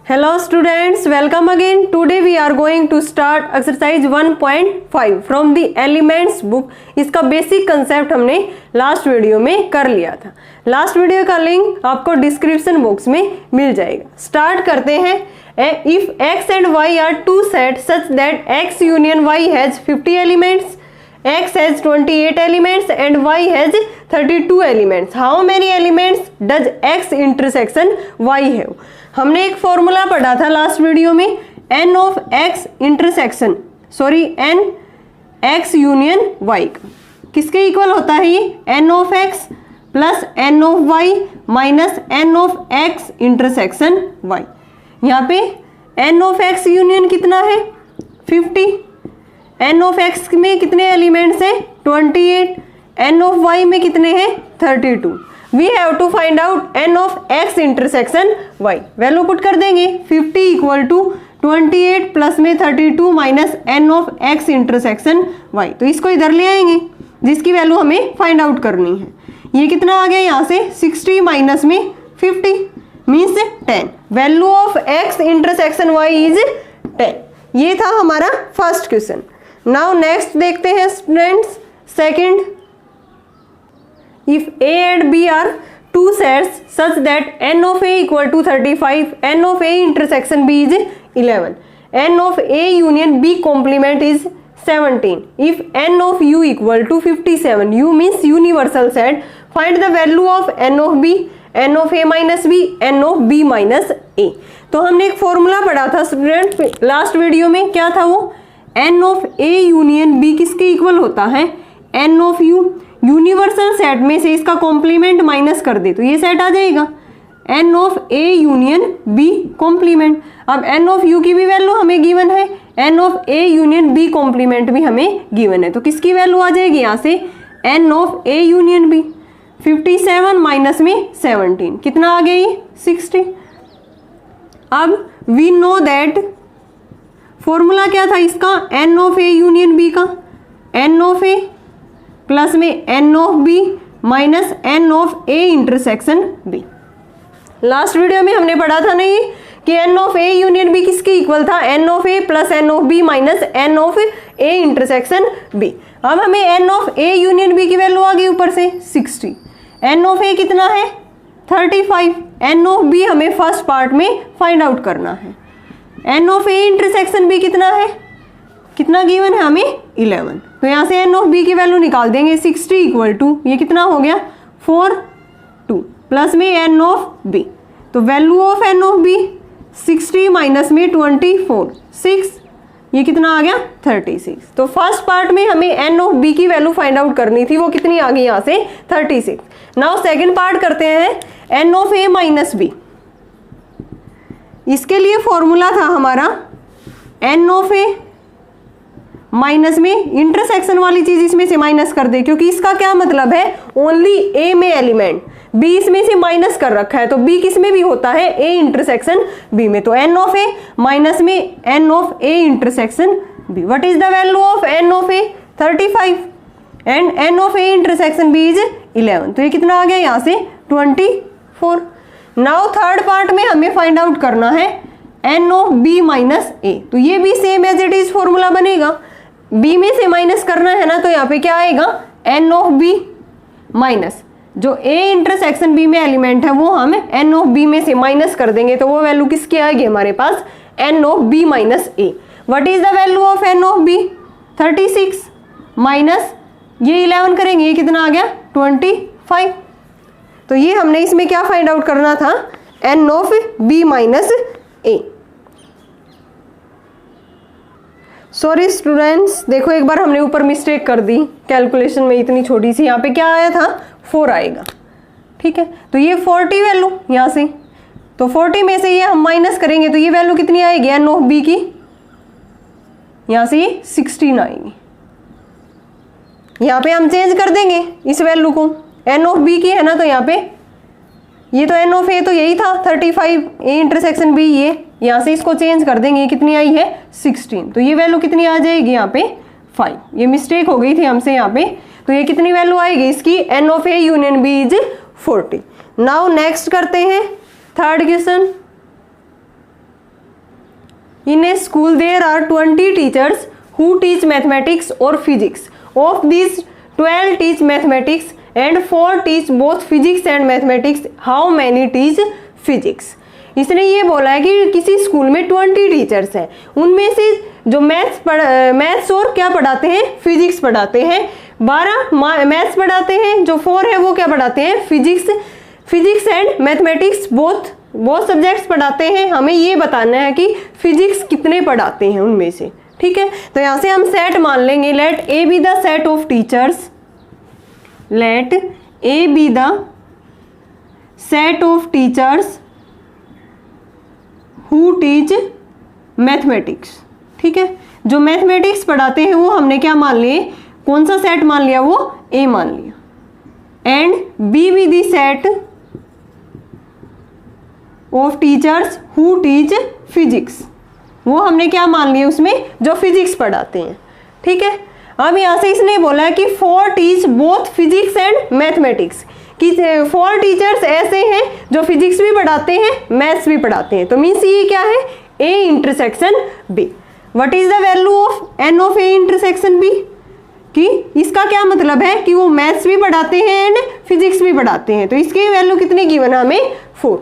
Hello students, welcome again. Today we are going to start exercise 1.5 from the elements book. इसका basic concept हमने last video में कर लिया था। Last video का लिंक आपको डिस्क्रिप्शन बॉक्स में मिल जाएगा। स्टार्ट करते हैं। If x and y are two sets such that x union y has 50 elements, x has 28 elements and y has 32 elements. How many elements does x intersection y have? हमने एक formula पढ़ा था last video में, n of x intersection n x union y का किसके equal होता है? ये n of x plus n of y minus n of x intersection y। यहाँ पे n ऑफ x यूनियन कितना है? 50। n ऑफ x में कितने एलिमेंट्स हैं? 28। n ऑफ y में कितने हैं? 32। We have to find out n of x intersection y। Value put कर देंगे। 50 इक्वल टू 28 प्लस में 32 minus n of x intersection y। तो इसको इधर ले आएंगे जिसकी वैल्यू हमें फाइंड आउट करनी है। ये कितना आ गया यहाँ से? 60 माइनस में 50 means 10। Value of x intersection y is 10। ये था हमारा फर्स्ट क्वेश्चन। नाउ नेक्स्ट देखते हैं students second. If A and B are two sets such that n of A equal to 35, n of A intersection B is 11, n of A union B complement is 17. If n of U equal to 57, U means universal set. Find the value of n of B, n of A minus B, n of B minus A. तो हमने एक formula पढ़ा था student last video में। क्या था वो? n of A union B किसके इक्वल होता है? n of U। Universal set में से इसका कॉम्प्लीमेंट माइनस कर दे तो ये सेट आ जाएगा n of A union B complement. अब n ऑफ U की भी वैल्यू हमें गिवन है, n of A union B complement भी हमें गिवन है। तो किसकी वैल्यू आ जाएगी यहाँ से? n of A union B। 57 minus में 17 कितना आ गया? ये 60। अब वी नो दैट फॉर्मूला क्या था इसका? n of A union B का n ऑफ A प्लस में n of B minus n of A intersection B। Last video में हमने पढ़ा था नहीं कि n of A union B किसके इक्वल था? n of A plus n of B minus n of A intersection B। अब हमें n of A union B की वैल्यू आ गई ऊपर से 60। n ऑफ A कितना है? 35। n ऑफ B हमें फर्स्ट पार्ट में फाइंड आउट करना है। n of A intersection B कितना है? कितना गिवन है हमें? 11। तो यहाँ से n ऑफ B की वैल्यू निकाल देंगे। 60 इक्वल टू ये कितना हो गया? 4 2 प्लस में n ऑफ B। तो value of n of B 60 minus में 24 6 ये कितना आ गया? 36। तो फर्स्ट पार्ट में हमें n ऑफ B की वैल्यू फाइंड आउट करनी थी, वो कितनी आ गई यहाँ से? 36। नाउ सेकेंड पार्ट करते हैं n of A minus B। इसके लिए फॉर्मूला था हमारा n ऑफ A माइनस में इंटरसेक्शन वाली चीज इसमें से माइनस कर दे, क्योंकि इसका क्या मतलब है? ओनली A में एलिमेंट, B इसमें से माइनस कर रखा है, तो B किस में भी होता है? A इंटरसेक्शन B में। तो n ऑफ A माइनस में n of A intersection B। What is the value of n of A? 35 and n of A intersection B is 11। तो ये कितना आ गया यहाँ से? 24। नाउ थर्ड पार्ट में हमें फाइंड आउट करना है n of B minus A। तो ये भी same as it is formula बनेगा। B में से माइनस करना है ना, तो यहाँ पे क्या आएगा? n ऑफ B माइनस जो A इंटरसेक्शन B में एलिमेंट है वो हम n ऑफ B में से माइनस कर देंगे, तो वो वैल्यू किसकी आएगी हमारे पास? n of B minus A। What is the value of n of B? 36 minus ये 11 करेंगे, ये कितना आ गया? 25। तो ये हमने इसमें क्या फाइंड आउट करना था? n of B minus A। Sorry students, देखो एक बार हमने ऊपर मिस्टेक कर दी कैलकुलेशन में, इतनी छोटी सी। यहाँ पे क्या आया था? 4 आएगा। ठीक है, तो ये 40 वैल्यू यहाँ से, तो 40 में से ये हम माइनस करेंगे तो ये वैल्यू कितनी आएगी n ऑफ B की? यहाँ से ये 16 आएगी। यहाँ पे हम चेंज कर देंगे इस वैल्यू को, n ऑफ B की है ना, तो यहाँ पे ये तो n ऑफ A तो यही था 35, A इंटरसेक्शन B ये, यहाँ से इसको चेंज कर देंगे। ये कितनी आई है? 16। तो ये वैल्यू कितनी आ जाएगी यहाँ पे? 5। ये मिस्टेक हो गई थी हमसे यहाँ पे। तो ये कितनी वैल्यू आएगी इसकी? n of A union B is 40। Now next करते हैं third question. In a school there are 20 teachers who teach mathematics or physics. Of these 12 teach mathematics and 4 teach both physics and mathematics. How many teach physics? इसने ये बोला है कि किसी school में 20 teachers हैं, उनमें से जो मैथ्स और क्या पढ़ाते हैं, फिजिक्स पढ़ाते हैं, 12 मैथ्स पढ़ाते हैं, जो 4 है वो क्या पढ़ाते हैं, physics and mathematics both subjects पढ़ाते हैं। हमें ये बताना है कि फिजिक्स कितने पढ़ाते हैं उनमें से। ठीक है, तो यहाँ से हम सेट मान लेंगे, let A be the set of teachers, let A be the set of teachers who teach mathematics. ठीक है, जो मैथमेटिक्स पढ़ाते हैं वो हमने क्या मान लिए, कौन सा सेट मान लिया, वो ए मान लिया। And B be the set of teachers who teach physics, वो हमने क्या मान लिया उसमें, जो फिजिक्स पढ़ाते हैं। ठीक है, अब यहाँ से इसने बोला है कि 4 teach both physics and mathematics, कि 4 टीचर्स ऐसे हैं जो फिजिक्स भी पढ़ाते हैं, मैथ्स भी पढ़ाते हैं। तो मीन्स ये क्या है, A intersection B. What is the value of n of A intersection B, कि इसका क्या मतलब है कि वो मैथ्स भी पढ़ाते हैं एंड फिजिक्स भी पढ़ाते हैं। तो इसकी वैल्यू कितनी गिवन है हमें, 4।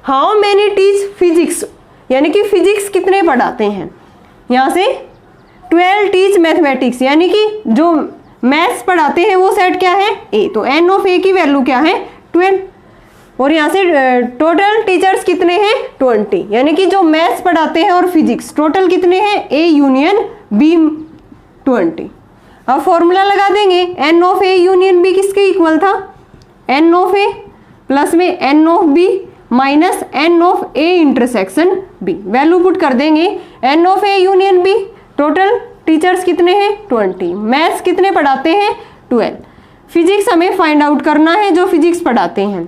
हाउ मैनी टीच फिजिक्स, यानी कि फिजिक्स कितने पढ़ाते हैं, यहाँ से 12 टीच मैथमेटिक्स, यानी कि जो मैथ्स पढ़ाते हैं वो सेट क्या है, ए। तो एन ऑफ ए की वैल्यू क्या है, 12। और यहाँ से टोटल टीचर्स कितने हैं, 20, यानी कि जो मैथ्स पढ़ाते हैं और फिजिक्स टोटल कितने हैं, ए यूनियन बी 20। अब फॉर्मूला लगा देंगे, n of A union B किसके इक्वल था, एन ऑफ ए प्लस में n of B minus n of A intersection B. Value put कर देंगे, n of A union B, total teachers कितने हैं, 20, मैथ्स कितने पढ़ाते हैं, 12, फिजिक्स हमें फाइंड आउट करना है, जो फिजिक्स पढ़ाते हैं,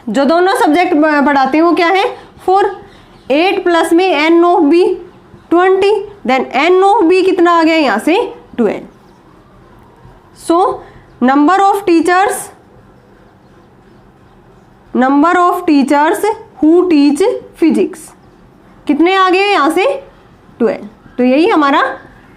जो दोनों सब्जेक्ट पढ़ाते हैं वो क्या है, 4, 8 प्लस में n of B 20, then n of B कितना आ गया यहाँ से, 12। So number of teachers who teach physics कितने आ गए यहाँ से, 12। तो यही हमारा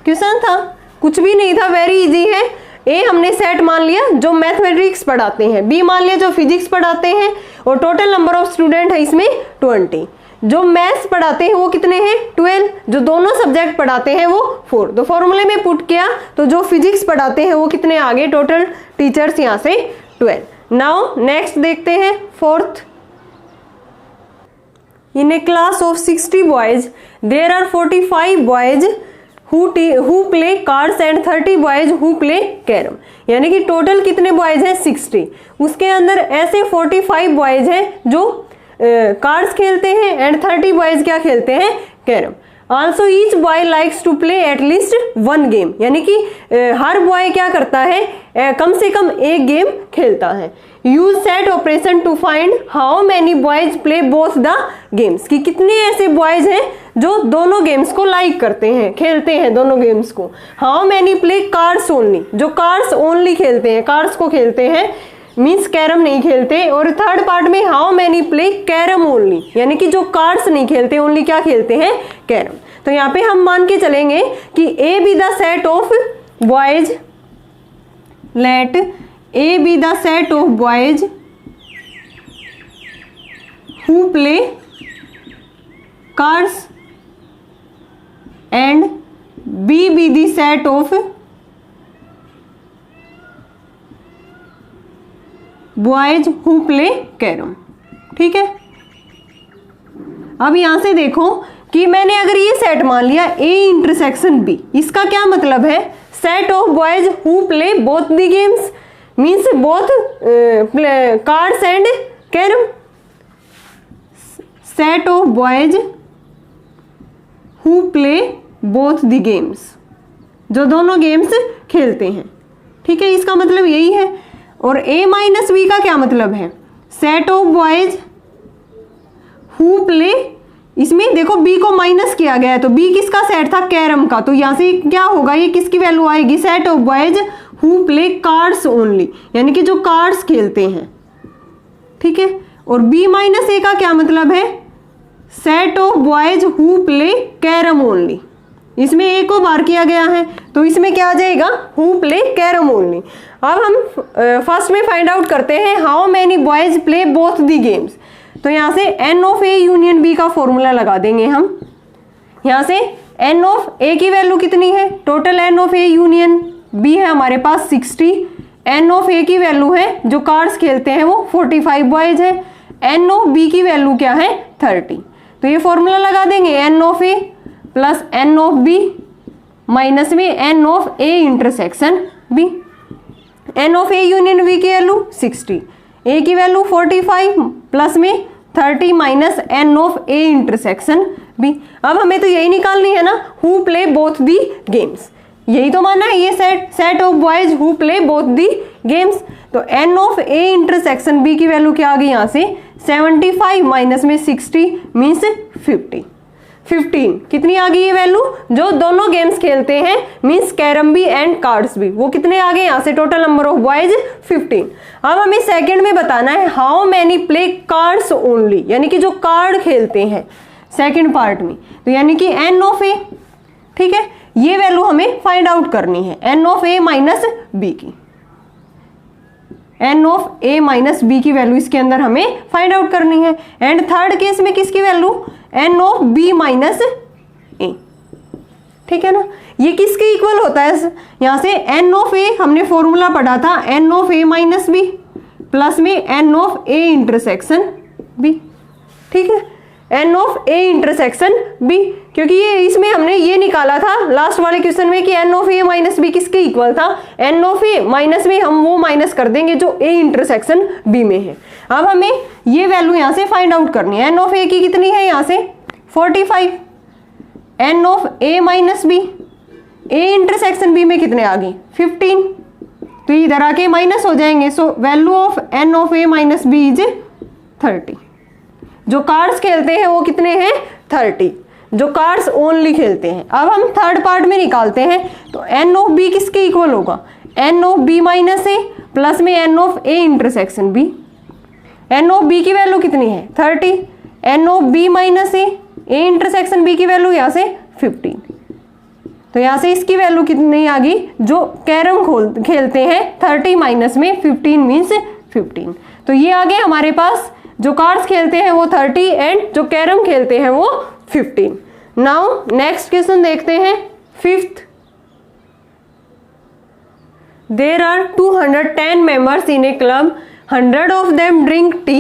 क्वेश्चन था, कुछ भी नहीं था, वेरी इजी है। ए हमने सेट मान लिया जो मैथमेटिक्स पढ़ाते हैं, बी मान लिया जो फिजिक्स पढ़ाते हैं, और टोटल नंबर ऑफ स्टूडेंट है इसमें 20। जो मैथ्स पढ़ाते हैं वो कितने हैं, 12, जो दोनों सब्जेक्ट पढ़ाते हैं वो 4। तो फॉर्मूले में पुट किया तो जो फिजिक्स पढ़ाते हैं वो कितने आ गए, टोटल टीचर्स यहाँ से 12। नाउ नेक्स्ट देखते हैं 4th। In a class of 60 boys, there are 45 boys who play cards and 30 boys who play carom। यानी कि टोटल कितने बॉयज हैं, 60। उसके अंदर ऐसे 45 बॉयज हैं जो कार्ड्स खेलते हैं एंड 30 बॉयज क्या खेलते हैं, carrom. Also each boy likes to play at least 1 game, यानी कि हर बॉय क्या करता है, कम से कम एक गेम खेलता है। Use set operation to find how many boys play both the games, कि कितने ऐसे बॉयज हैं जो दोनों गेम्स को लाइक करते हैं, खेलते हैं दोनों गेम्स को। How many play cards only, जो कार्ड्स ओनली खेलते हैं, कार्ड्स को खेलते हैं, मीन्स कैरम नहीं खेलते। और थर्ड पार्ट में how many play carrom only, यानी कि जो कार्ड्स नहीं खेलते, ओनली क्या खेलते हैं, कैरम। तो यहाँ पे हम मान के चलेंगे कि A be the set of boys, let A be the set of boys who play cards and B be the set of boys who play carrom. ठीक है, अब यहां से देखो कि मैंने अगर ये सेट मान लिया ए इंटरसेक्शन बी, इसका क्या मतलब है, set of boys who play both the games, means both cards and carrom. Set of boys who play both the games, जो दोनों गेम्स खेलते हैं। ठीक है, इसका मतलब यही है। और ए माइनस बी का क्या मतलब है, set of boys who play, इसमें देखो बी को माइनस किया गया है, तो बी किसका सेट था, कैरम का। तो यहां से क्या होगा, ये किसकी वैल्यू आएगी, set of boys who play cards only, यानी कि जो कार्ड्स खेलते हैं। ठीक है, और बी माइनस ए का क्या मतलब है, set of boys who play carrom only. इसमें ए को बार किया गया है तो इसमें क्या आ जाएगा, हु प्ले कैरम ओनली। अब हम फर्स्ट में फाइंड आउट करते हैं how many boys play both the games. तो यहाँ से n of A union B का फॉर्मूला लगा देंगे हम। यहाँ से एन ऑफ ए की वैल्यू कितनी है, total n of A union B है हमारे पास 60। एन ऑफ ए की वैल्यू है, जो कार्ड्स खेलते हैं वो 45 बॉयज है। एन ऑफ बी की वैल्यू क्या है, 30। तो ये फॉर्मूला लगा देंगे, n of A plus n of B minus में n of A intersection B. N of A union B की वैल्यू 60, ए की वैल्यू 45 प्लस में 30 minus n of A intersection B. अब हमें तो यही निकालनी है ना, who play both the games, यही तो माना है ये set of boys who play both the games. तो n of A intersection B की वैल्यू क्या आ गई यहाँ से 75 माइनस में 60 मीन्स 15 कितनी आ गई ये वैल्यू, जो दोनों गेम्स खेलते हैं मीन्स कैरम भी एंड कार्ड्स भी, वो कितने आ गए यहाँ से, टोटल नंबर ऑफ बॉयज 15। अब हमें सेकंड में बताना है how many play cards only, यानी कि जो कार्ड खेलते हैं सेकंड पार्ट में, तो यानी कि एन ऑफ ए। ठीक है, ये वैल्यू हमें फाइंड आउट करनी है, n of A minus B की। N of A minus B की वैल्यू इसके अंदर हमें फाइंड आउट करनी है। एंड थर्ड केस में किसकी value, n of B minus A. ठीक है ना, ये किसके इक्वल होता है, यहां से एन ऑफ ए हमने फॉर्मूला पढ़ा था, n of A minus B plus में n of A intersection B. ठीक है, n of A intersection B, क्योंकि ये इसमें हमने ये निकाला था लास्ट वाले क्वेश्चन में कि n of A minus B किसके इक्वल था, एन ऑफ ए माइनस में हम वो माइनस कर देंगे जो ए इंटरसेक्शन बी में है। अब हमें ये वैल्यू यहाँ से फाइंड आउट करनी है, एन ऑफ ए की कितनी है यहाँ से 45, n of A minus B, A intersection B में कितने आ गई 15, तो इधर आके माइनस हो जाएंगे। So value of n of A minus B is 30। जो कार्ड्स खेलते हैं वो कितने हैं 30, जो कार्ड्स ओनली खेलते हैं। अब हम थर्ड पार्ट में निकालते हैं, तो एन ऑफ बी किसके इक्वल होगा, n of B minus A plus में n of A intersection B. N of B की वैल्यू कितनी है 30, n of B minus A intersection B की वैल्यू यहाँ से 15। तो यहाँ से इसकी वैल्यू कितनी आ गई, जो कैरम खेलते हैं 30 माइनस में 15 मीन्स 15। तो ये आ गए हमारे पास, जो कार्ड्स खेलते हैं वो 30 एंड जो कैरम खेलते हैं वो 15। नाउ नेक्स्ट क्वेश्चन देखते हैं, fifth. There are 210 members in a club, 100 of them drink tea.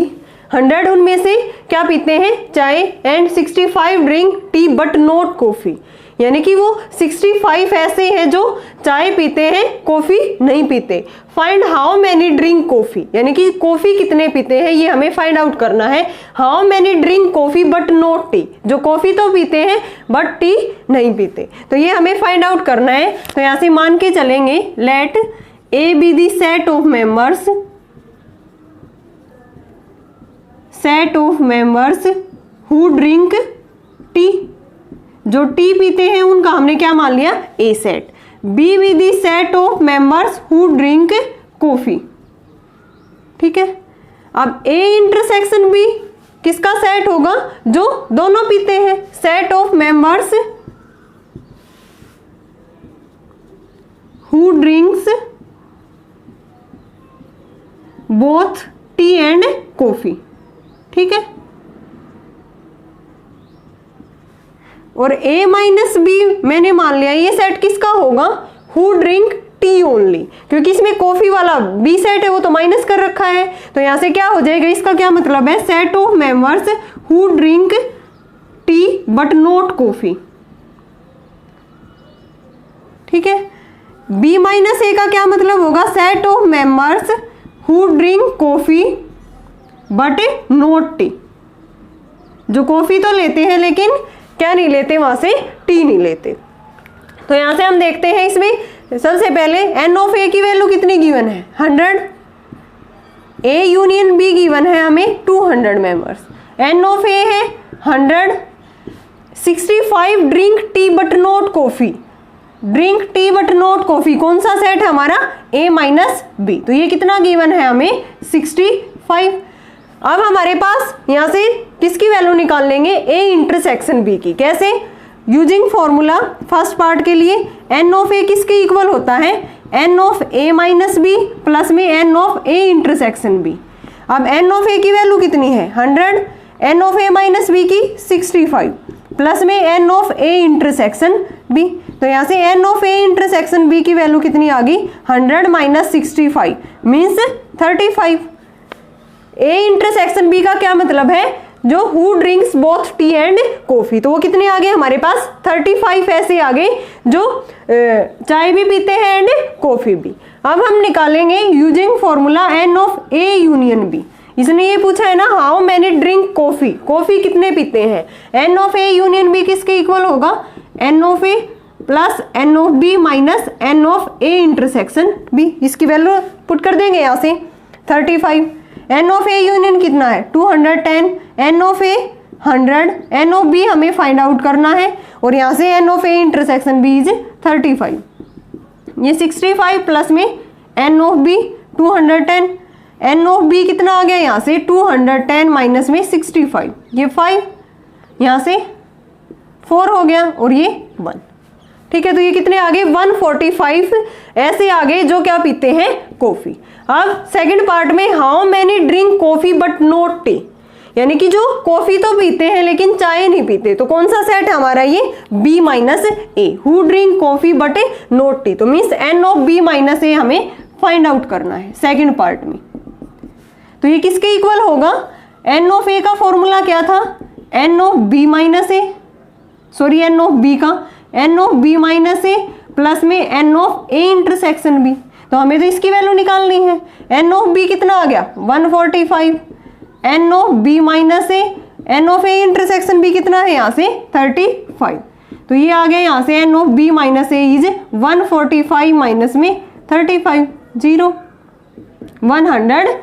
100 उनमें से क्या पीते हैं, चाय, and 65 drink tea but not coffee. यानी कि वो 65 ऐसे हैं जो चाय पीते हैं, कॉफी नहीं पीते। Find how many drink coffee, यानी कि कॉफी कितने पीते हैं ये हमें फाइंड आउट करना है। How many drink coffee but not T, जो कॉफी तो पीते हैं बट टी नहीं पीते, तो ये हमें फाइंड आउट करना है। तो यहाँ से मान के चलेंगे, let A be the set of members who drink tea. जो टी पीते हैं उनका हमने क्या मान लिया, A set. B with the set of members who drink coffee. ठीक है, अब ए इंटरसेक्शन बी किसका सेट होगा, जो दोनों पीते हैं, set of members who drinks both tea and coffee. ठीक है, और ए माइनस बी मैंने मान लिया ये सेट किसका होगा, हु ड्रिंक टी ओनली, क्योंकि इसमें कॉफी वाला बी सेट है वो तो माइनस कर रखा है। तो यहां से क्या हो जाएगा, इसका क्या मतलब है, set of members who drink tea but not coffee. ठीक है, बी माइनस ए का क्या मतलब होगा, set of members who drink coffee but not T. जो कॉफी तो लेते हैं लेकिन क्या नहीं लेते, वहां से टी नहीं लेते। तो यहां से हम देखते हैं, इसमें सबसे पहले एन ऑफ ए की वैल्यू कितनी गिवन है 100, ए यूनियन बी गिवन है हमें 200 मेंबर्स, एन ऑफ ए है 100, 65 drink tea but not coffee. Drink tea but not coffee कौन सा सेट है हमारा, ए माइनस बी। तो ये कितना गिवन है हमें 65। अब हमारे पास यहाँ से किसकी वैल्यू निकाल लेंगे, ए इंटरसेक्शन बी की। कैसे, यूजिंग फॉर्मूला फर्स्ट पार्ट के लिए एन ऑफ ए किसके इक्वल होता है, n of A minus B plus में n of A intersection B. अब एन ऑफ ए की वैल्यू कितनी है 100, n of A minus B की 65 प्लस में n of A intersection B. तो यहाँ से n of A intersection B की वैल्यू कितनी आ गई 100 minus 65 means 35। A intersection B का क्या मतलब है, जो who drinks both tea and coffee, तो वो कितने आ गए हमारे पास 35 ऐसे आ गए जो चाय भी पीते हैं एंड कॉफी भी। अब हम निकालेंगे using formula n of A union B. इसने ये पूछा है ना how many drink coffee, coffee कितने पीते हैं, n of A union B किसके इक्वल होगा, n of A plus n of B minus n of A intersection B. इसकी वैल्यू पुट कर देंगे यहाँ से 35, एन ऑफ ए यूनियन कितना है 210, n of A 100, n of B हमें फाइंड आउट करना है और यहाँ से n of A intersection B is 35। ये 65 प्लस में n of B 210, n of B कितना आ गया यहाँ से 210 माइनस में 65, ये 5 यहाँ से 4 हो गया और ये 1। ठीक है, तो ये कितने आ गए 145 ऐसे आ गए जो क्या पीते हैं कॉफी। अब सेकंड पार्ट में how many drink coffee but not T, यानी कि जो कॉफी तो पीते हैं लेकिन चाय नहीं पीते, तो कौन सा सेट है हमारा ये B minus A, who drink coffee but not tea, तो means n of B minus A हमें फाइंड आउट करना है सेकंड पार्ट में। तो ये किसके इक्वल होगा, एन ऑफ ए का फॉर्मूला क्या था, n of B minus A, sorry n of B का n of B minus A plus में n of A intersection B. तो हमें तो इसकी वैल्यू निकालनी है, एन ऑफ बी कितना आ गया 145, n of B minus A, n of A intersection B कितना है यहाँ से 35। तो ये आ गया यहाँ से n of B minus A is 145 minus में 35 0 110।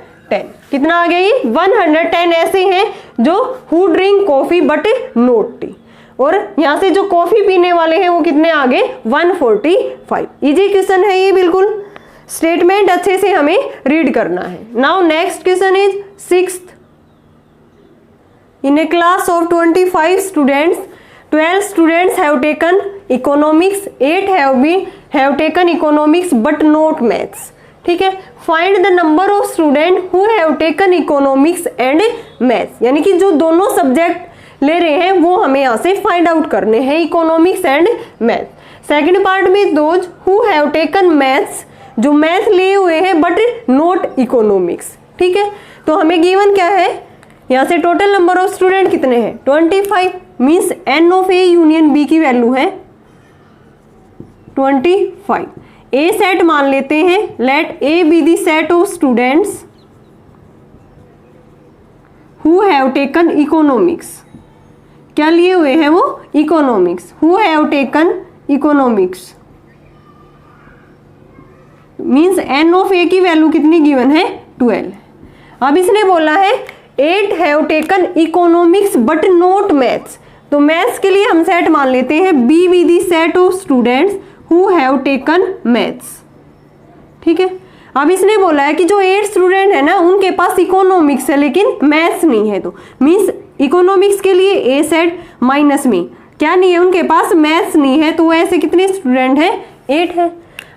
कितना आ गया ये 110 ऐसे हैं जो who drink coffee but not T, और यहाँ से जो कॉफी पीने वाले हैं वो कितने आ गए 145। इजी क्वेश्चन है ये, बिल्कुल स्टेटमेंट अच्छे से हमें रीड करना है। Now next question is 6th। In a class of 25 students, 12 students have taken economics, 8 have taken economics but not maths. ठीक है, find the number of students who have taken economics and maths, यानी कि जो दोनों subject ले रहे हैं वो हमें यहाँ से फाइंड आउट करने हैं, economics and math. Second part में those who have taken maths, जो मैथ लिए हुए हैं बट नॉट इकोनॉमिक्स। ठीक है, तो हमें गिवन क्या है यहाँ से टोटल नंबर ऑफ स्टूडेंट कितने हैं 25, means n of A union B की वैल्यू है 25। ए सेट मान लेते हैं, let A be the set of students who have taken economics, क्या लिए हुए हैं वो economics, who have taken economics means n of A की वैल्यू कितनी गिवन है 12। अब इसने बोला है 8 have taken economics but not maths, तो मैथ्स के लिए हम सेट मान लेते हैं B be the set of students who have taken maths. ठीक है, अब इसने बोला है कि जो 8 स्टूडेंट है ना उनके पास इकोनॉमिक्स है लेकिन मैथ्स नहीं है, तो मीन्स इकोनॉमिक्स के लिए ए सेट माइनस में क्या नहीं है, उनके पास मैथ्स नहीं है, तो ऐसे कितने स्टूडेंट है 8 है।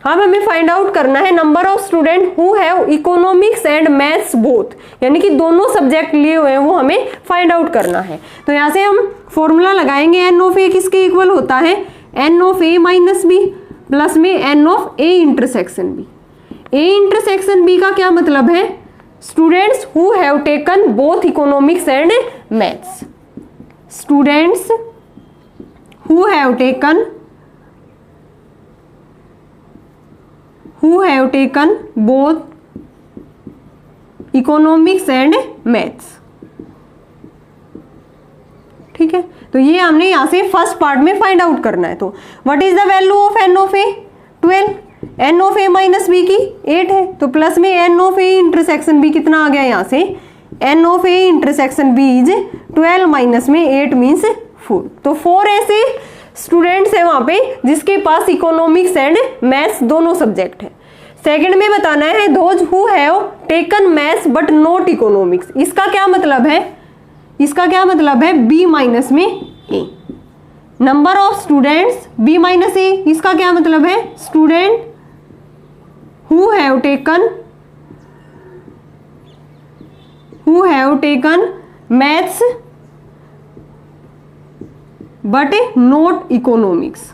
अब हमें फाइंड आउट करना है number of student who have economics and maths both, यानी कि दोनों सब्जेक्ट लिए हुए हैं वो हमें फाइंड आउट करना है। तो यहाँ से हम फॉर्मूला लगाएंगे, एन ऑफ ए किसके इक्वल होता है, n of A minus B plus में n of A intersection B. A intersection B का क्या मतलब है, students who have taken both economics and maths, students who have taken both economics and maths। ठीक है, तो ये हमने यहाँ से फर्स्ट पार्ट में फाइंड आउट करना है। तो what is the value of n of A 12, n of A minus B की 8 है, तो प्लस में n of A intersection B कितना आ गया यहाँ से, n of A intersection B is 12 minus में 8 मीन्स 4। तो 4 ऐसे स्टूडेंट्स है वहां पे जिसके पास इकोनॉमिक्स एंड मैथ्स दोनों सब्जेक्ट है। सेकंड में बताना है those who have taken maths but not economics, इसका क्या मतलब है, इसका क्या मतलब है, B माइनस में A। Number of students B minus A, इसका क्या मतलब है, student who have taken maths but not economics.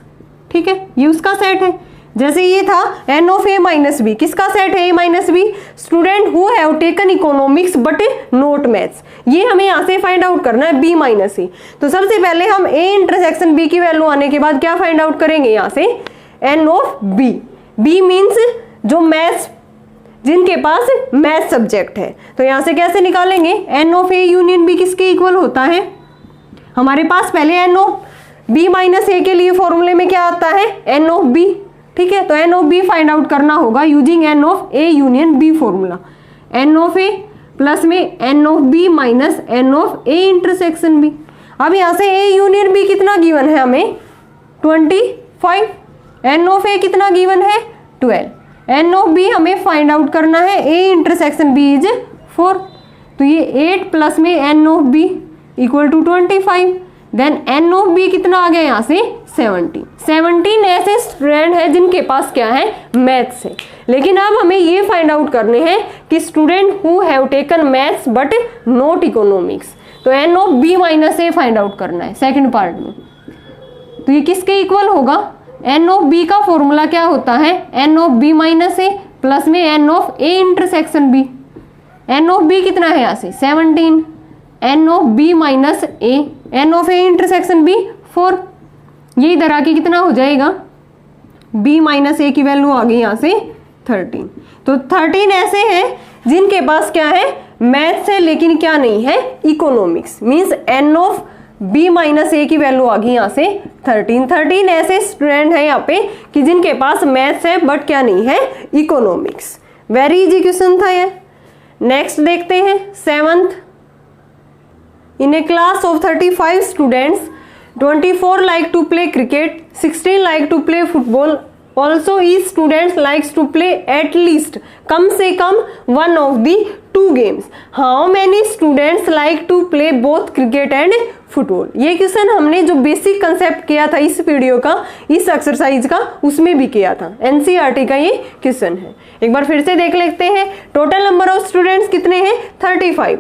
ठीक है, ये उसका सेट है। जैसे ये था n of A minus B, किसका सेट है, ए minus B, student who have taken economics but not maths. ये हमें यहाँ से फाइंड आउट करना है बी माइनस ए। तो सबसे पहले हम ए इंटरसेक्शन बी की वैल्यू आने के बाद क्या फाइंड आउट करेंगे, यहाँ से n of B. B means जो मैथ्स, जिनके पास मैथ सब्जेक्ट है। तो यहाँ से कैसे निकालेंगे, n of A union B किसके इक्वल होता है, हमारे पास पहले n of B minus A के लिए फॉर्मूले में क्या आता है, एन ऑफ बी। ठीक है, तो n of B find out करना होगा using n of A union B formula. N of A plus में n of B minus n of A intersection B. अब यहाँ से ए यूनियन बी कितना गिवन है हमें, 25। एन ऑफ ए कितना गिवन है, 12। एन ऑफ बी हमें फाइंड आउट करना है, ए इंटरसेक्शन बी इज 4। तो ये 8 प्लस में n of B equal to 25। Then n of B कितना आ गया यहाँ से, 17 ऐसे स्टूडेंट है जिनके पास क्या है, मैथ्स है। लेकिन अब हमें ये फाइंड आउट करने हैं कि student who have taken maths but not economics. तो n of B minus A find out करना है सेकंड पार्ट में। तो ये किसके इक्वल होगा, एन ऑफ बी का फॉर्मूला क्या होता है, n of B minus A plus में n of A intersection B. N of B कितना है यहाँ से 17, n of B minus A, n of A intersection B 4। ये इधर आके कितना हो जाएगा, b माइनस ए की वैल्यू आ गई यहाँ से 13। तो 13 ऐसे हैं जिनके पास क्या है, मैथ्स है लेकिन क्या नहीं है, economics. Means n of b minus A की वैल्यू आ गई यहाँ से 13 ऐसे स्टूडेंट हैं यहाँ पे कि जिनके पास मैथ्स है बट क्या नहीं है, इकोनॉमिक्स। वेरी इजी क्वेश्चन था ये। नेक्स्ट देखते हैं 7th। In a class of 35 students, 24 like to play cricket, 16 like to play football. Also, each student likes to play at least कम से कम one of the two games. How many students like to play both cricket and football? ये question हमने जो basic concept किया था इस video का, इस exercise का, उसमें भी किया था। एनसीईआरटी का ये क्वेश्चन है। एक बार फिर से देख लेते हैं। टोटल नंबर ऑफ स्टूडेंट्स कितने हैं, 35।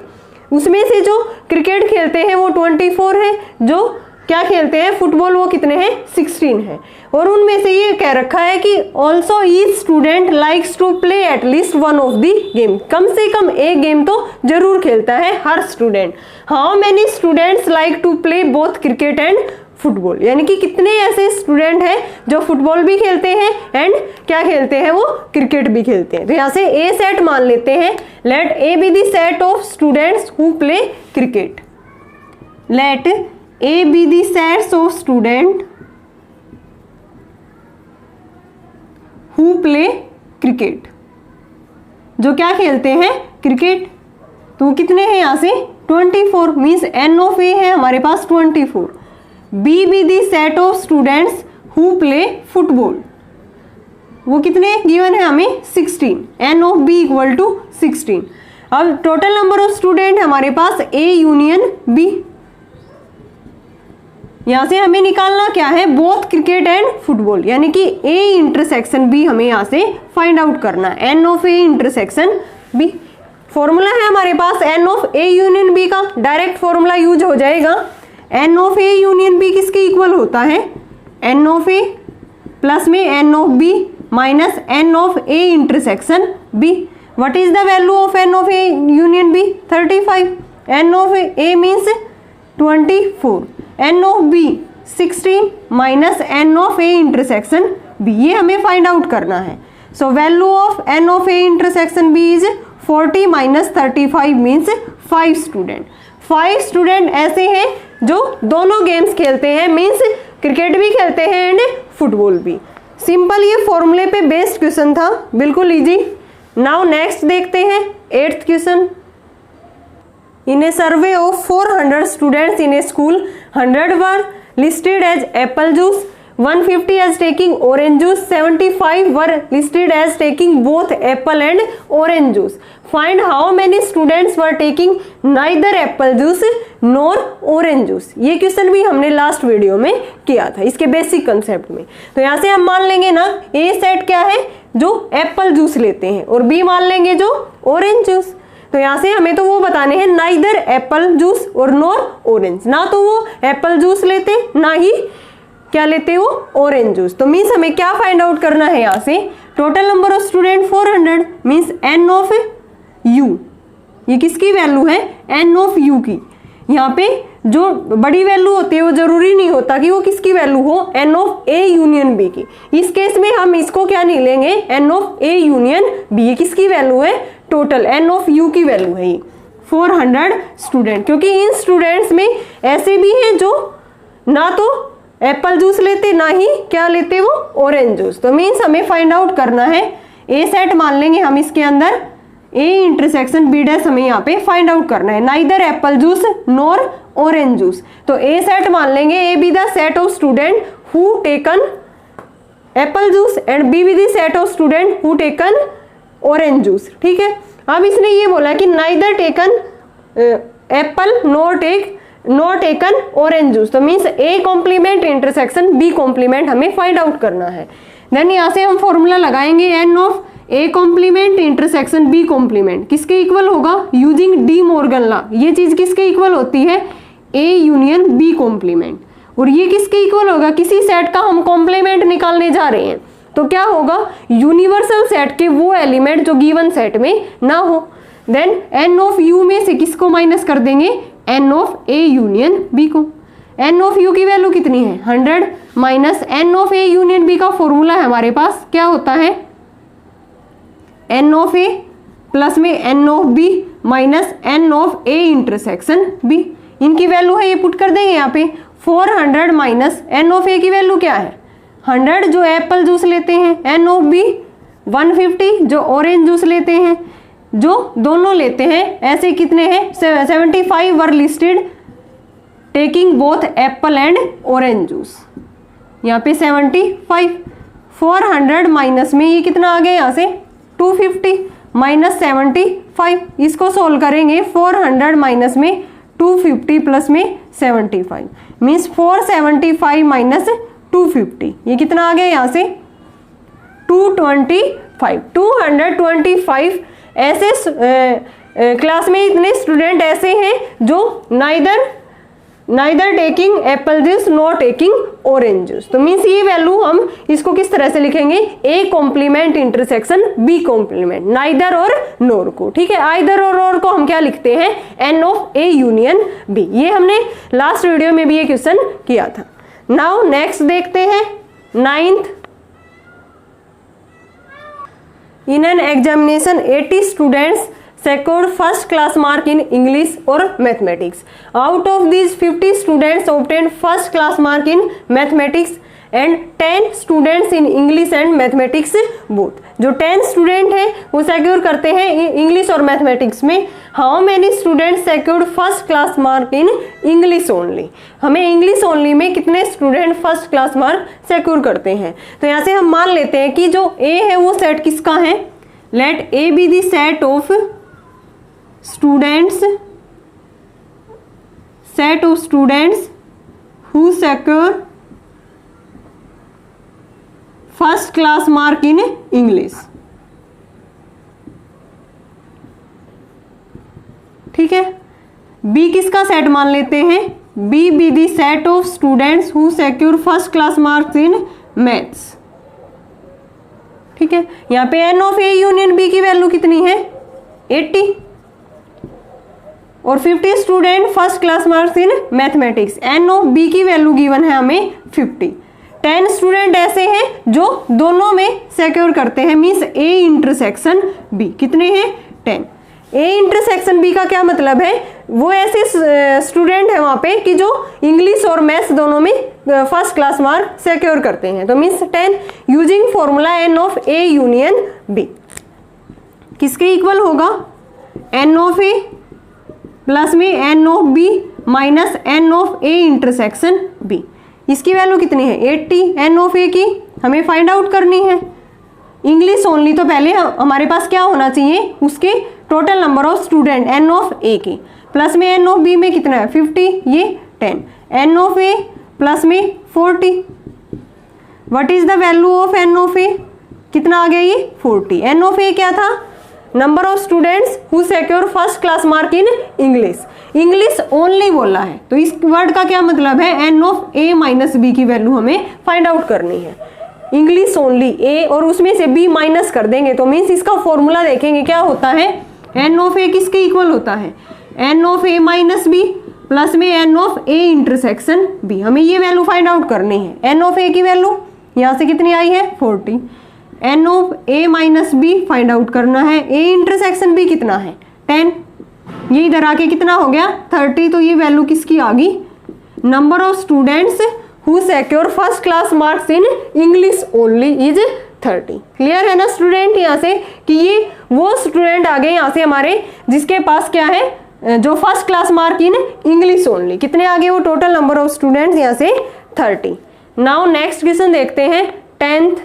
उसमें से जो क्रिकेट खेलते हैं वो 24 है, जो क्या खेलते हैं फुटबॉल वो कितने हैं, 16 है। और उनमें से ये कह रखा है कि also each student likes to play at least one of the game, कम से कम एक गेम तो जरूर खेलता है हर स्टूडेंट। How many students like to play both cricket and football, यानी कि कितने ऐसे स्टूडेंट हैं जो फुटबॉल भी खेलते हैं एंड क्या खेलते हैं, वो क्रिकेट भी खेलते हैं। तो यहाँ से ए सेट मान लेते हैं। Let A be the set of students who play cricket. Let A be the sets of student who play cricket, जो क्या खेलते हैं, क्रिकेट। तो कितने हैं यहाँ से 24, मीन्स एन ऑफ ए है हमारे पास 24। B be the set of students who play football, वो कितने गिवन है हमें 16, n of B equal to 16। अब टोटल नंबर ऑफ स्टूडेंट हमारे पास ए यूनियन बी। यहां से हमें निकालना क्या है, बोथ क्रिकेट एंड फुटबॉल, यानी कि ए इंटरसेक्शन बी हमें यहां से फाइंड आउट करना है, n of A intersection B. Formula है हमारे पास n of A union B का, डायरेक्ट फॉर्मूला यूज हो जाएगा। N of A union B किसके इक्वल होता है, एन ऑफ ए प्लस में n of B minus n of A intersection B. What is the value of n of A union B, 35। N of A means 24, n of B 16 minus n of A intersection B, ये हमें find out करना है। So value of n of A intersection B is 40 minus 35 means 5 student. 5 student ऐसे हैं जो दोनों games खेलते हैं, मीन्स क्रिकेट भी खेलते हैं एंड फुटबॉल भी। सिंपल ये फॉर्मूले पे बेस्ड क्वेश्चन था, बिल्कुल इजी। नाउ नेक्स्ट देखते हैं 8th question. In a survey of 400 students in a school, 100 were listed as apple juice, 150 as taking orange juice, 75 were listed as taking both apple and orange juice. Find how many students were taking neither apple juice nor orange juice. ये question भी हमने last video में किया था इसके basic concept में। तो यहाँ से हम मान लेंगे ना ए सेट क्या है जो एप्पल जूस लेते हैं और बी मान लेंगे जो ऑरेंज जूस। तो यहाँ से हमें तो वो बताने हैं नाइदर एप्पल जूस और नॉर ऑरेंज, ना तो वो एप्पल जूस लेते ना ही क्या लेते वो ऑरेंज जूस। तो मीन्स हमें क्या फाइंड आउट करना है यहाँ से, total number of student 400 means n of U, ये किसकी वैल्यू है एन ऑफ यू की। यहाँ पे जो बड़ी वैल्यू होती है वो जरूरी नहीं होता कि वो किसकी वैल्यू हो, n of A union B की। इस केस में हम इसको क्या नहीं लेंगे, n of A union B, ये किसकी वैल्यू है टोटल एन ऑफ यू की वैल्यू है ये 400 स्टूडेंट, क्योंकि इन स्टूडेंट्स में ऐसे भी हैं जो ना तो एप्पल जूस लेते ना ही क्या लेते वो ऑरेंज जूस। तो मीन्स हमें फाइंड आउट करना है ए सेट मान लेंगे हम इसके अंदर, ए इंटरसेक्शन बी डैश हमें यहाँ पे फाइंड आउट करना है, neither apple juice nor orange juice. तो ए सेट मान लेंगे, A be the set of student who taken apple juice and B be the set of student who taken orange juice. ठीक है, अब इसने ये बोला कि neither taken apple nor taken orange juice. तो means A complement intersection B complement हमें find out करना है। देन यहाँ से हम फॉर्मूला लगाएंगे n of A complement intersection B complement किसके इक्वल होगा, यूजिंग डी मॉर्गन लॉ। ये चीज किसके इक्वल होती है, ए यूनियन बी कॉम्प्लीमेंट। और ये किसके इक्वल होगा, किसी सेट का हम कॉम्प्लीमेंट निकालने जा रहे हैं तो क्या होगा, यूनिवर्सल सेट के वो एलिमेंट जो गिवन सेट में ना हो। देन एन ऑफ यू में से किसको माइनस कर देंगे, n of A union B को। एन ऑफ यू की वैल्यू कितनी है 100 minus n of A union B का फॉर्मूला है हमारे पास क्या होता है, एन ऑफ ए प्लस में n of B minus n of A intersection B. इनकी वैल्यू है ये पुट कर देंगे यहाँ पे 400 माइनस एन ऑफ ए की वैल्यू क्या है 100 जो एप्पल जूस लेते हैं, एन ऑफ बी 150 जो ऑरेंज जूस लेते हैं, जो दोनों लेते हैं ऐसे कितने हैं 75 were listed taking both apple and orange juice. यहाँ पे 75 400 माइनस में ये कितना आ गया यहाँ से 250 माइनस 75, इसको सोल्व करेंगे 400 माइनस में 250 प्लस में 75 मीन्स 475 माइनस 250 ये कितना आ गया यहाँ से 225। ऐसे क्लास में इतने स्टूडेंट ऐसे हैं जो neither taking apple juice not taking orange juice. तो मीन्स ये वैल्यू हम इसको किस तरह से लिखेंगे, A complement intersection B complement, neither और नोर को। ठीक है, आइदर और नोर को हम क्या लिखते हैं, n of A union B. ये हमने लास्ट वीडियो में भी ये क्वेश्चन किया था। नाउ नेक्स्ट देखते हैं 9th। In an examination 80 students secured first class mark in English or mathematics. Out of these 50 students obtained first class mark in mathematics and 10 students in English and mathematics both. जो 10 student हैं वो secure करते हैं English और mathematics में। How many student secured first class mark in English only, हमें English only में कितने student first class mark secure करते हैं। तो यहाँ से हम मान लेते हैं कि जो ए है वो सेट किसका है, let A be the set of students who secure first class mark in English. ठीक है, बी किसका सेट मान लेते हैं, B be the set of students who secure first class marks in maths. ठीक है, यहाँ पे n of A union B की वैल्यू कितनी है 80 और 50 student first class marks in mathematics. N of B की वैल्यू गिवन है हमें 50। 10 स्टूडेंट ऐसे हैं जो दोनों में सिक्योर करते हैं, मींस ए इंटरसेक्शन बी। कितने हैं 10। ए इंटरसेक्शन बी का क्या मतलब है, वो ऐसे स्टूडेंट है वहां पे कि जो इंग्लिश और मैथ्स दोनों में फर्स्ट क्लास मार्क सिक्योर करते हैं। तो means 10 using formula n of A union B किसके इक्वल होगा, एन ऑफ ए प्लस में n of B minus n of A intersection B. इसकी वैल्यू कितनी है 80, एन ऑफ ए की हमें फाइंड आउट करनी है। इंग्लिश ओनली तो पहले हमारे पास क्या होना चाहिए, उसके total number of student n of A की, प्लस में एन ऑफ बी में कितना है 50, ये 10, एन ऑफ ए प्लस में 40। What is the value of n of A, कितना आ गया ये 40। एन ऑफ ए क्या था, number of students who secure first class mark in English, English only बोला है तो इस वर्ड का क्या मतलब है, n of A minus B की वैल्यू हमें फाइंड आउट करनी है। इंग्लिश ओनली ए और उसमें से बी माइनस कर देंगे तो मीन्स इसका फॉर्मूला देखेंगे क्या होता है, एन ऑफ ए किसके इक्वल होता है, n of A minus B plus में n of A intersection B. हमें ये वैल्यू फाइंड आउट करनी है। एन ऑफ ए की वैल्यू यहाँ से कितनी आई है 40, n of A minus B find out करना है, ए इंटरसेक्शन बी कितना है 10, ये इधर आके कितना हो गया 30। तो ये वैल्यू किसकी आ गई, number of students who secure first class marks in English only is 30। Clear है ना स्टूडेंट, यहाँ से कि ये वो स्टूडेंट आ गए यहाँ से हमारे जिसके पास क्या है, जो first class mark in English only, कितने आ गए वो टोटल नंबर ऑफ स्टूडेंट्स यहाँ से 30। नाउ नेक्स्ट क्वेश्चन देखते हैं 10th।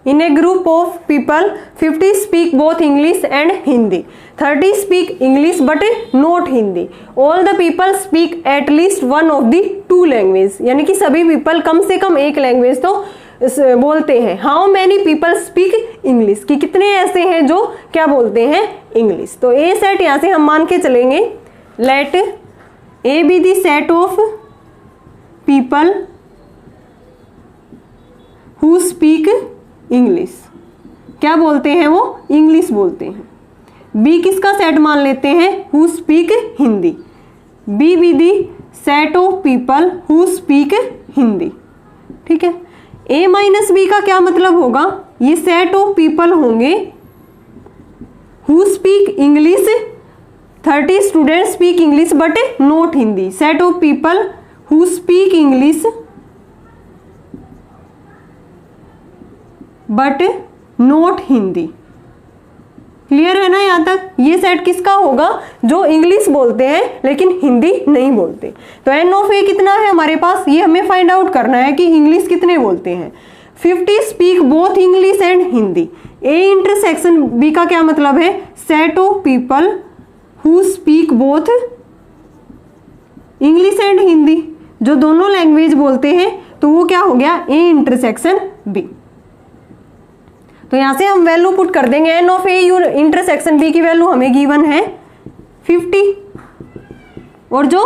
In a group of people, 50 speak both English and Hindi. 30 speak English but not Hindi. All the people speak at least one of the two languages. यानी कि सभी people कम से कम एक language तो बोलते हैं। How many people speak English? कि कितने ऐसे हैं जो क्या बोलते हैं इंग्लिश। तो ए सेट यहाँ से हम मान के चलेंगे, let A be the set of people who speak English, क्या बोलते हैं वो इंग्लिश बोलते हैं। बी किसका सेट मान लेते हैं, who speak Hindi, B be the set of people who speak Hindi. ठीक है, ए माइनस बी का क्या मतलब होगा, ये सेट ऑफ पीपल होंगे who speak English, 30 student speak English but not Hindi, set of people who speak English but not Hindi. Clear है ना यहाँ तक, ये सेट किसका होगा, जो इंग्लिश बोलते हैं लेकिन हिंदी नहीं बोलते। तो एन ऑफ ए कितना है हमारे पास, ये हमें फाइंड आउट करना है कि इंग्लिश कितने बोलते हैं। 50 speak both English and Hindi. A intersection B का क्या मतलब है, set of people who speak both English and Hindi, जो दोनों लैंग्वेज बोलते हैं, तो वो क्या हो गया ए इंटरसेक्शन बी। तो यहां से हम वैल्यू पुट कर देंगे, n of A intersection B की वैल्यू हमें गिवन है 50, और जो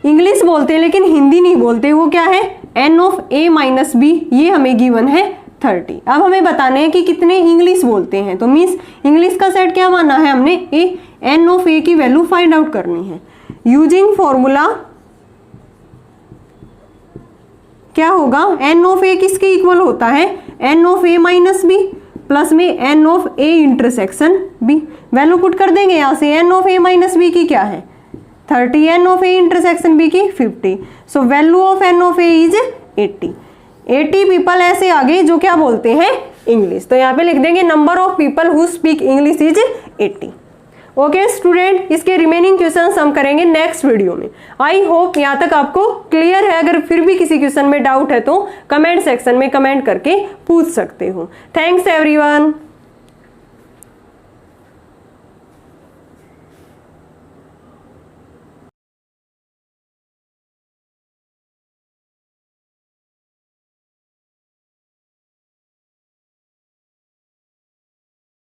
इंग्लिश बोलते हैं लेकिन हिंदी नहीं बोलते वो क्या है, n of A minus B, ये हमें गिवन है 30। अब हमें बताने हैं कि कितने इंग्लिश बोलते हैं, तो मीन्स इंग्लिश का सेट क्या माना है हमने, ए, एन ऑफ ए की वैल्यू फाइंड आउट करनी है। यूजिंग फॉर्मूला क्या होगा, एन ऑफ ए किसके इक्वल होता है, n of A minus B plus में n of A intersection B. Value put कर देंगे यहाँ से, n of A minus B की क्या है 30, n of A intersection B की 50। So value of n of A is 80। 80 people ऐसे आ गए जो क्या बोलते हैं इंग्लिश, तो यहाँ पे लिख देंगे number of people who speak English is 80। Okay student, इसके रिमेनिंग क्वेश्चंस हम करेंगे नेक्स्ट वीडियो में। आई होप यहाँ तक आपको क्लियर है। अगर फिर भी किसी क्वेश्चन में डाउट है तो कमेंट सेक्शन में कमेंट करके पूछ सकते हो। Thanks everyone.